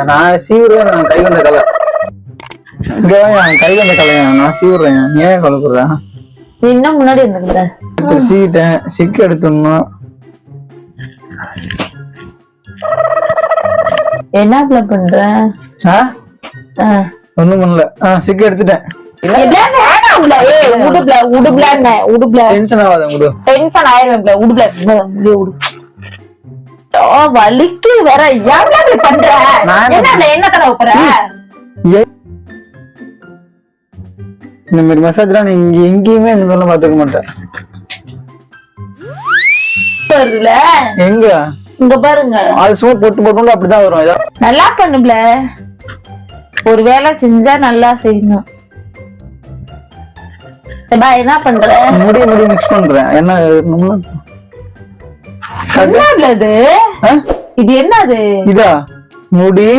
நான் சீவுறேன். நான் கை வந்த கலை கை வந்த கலையா நான் சீவுறேன். ஏன் கலக்குறேன்? இன்னும் முன்னாடி இருந்துக்கிற சீட்டேன் சிக்கு எடுத்துடணும். என்ன பண்ற? ஒண்ணும் பண்ணல. சிக்கு எடுத்துட்டேன். வலிக்கு வேற பண்ற என்ன தடவை போற? இந்த மாதிரி மசாஜ்லாம் நீங்க எங்கேயுமே இந்த மாதிரிலாம் பாத்துக்க மாட்டேன். எங்க இங்க பாருங்க, அது சும்மா போட்டு போட்டு அப்படிதான் வரும். ஏதோ நல்லா பண்ணுப்ல. ஒரு வேலை செஞ்சா நல்லா செய்யணும். சபா என்ன பண்ற? முடி மிக்ஸ் பண்றேன். என்ன இது என்னது? இதா முடி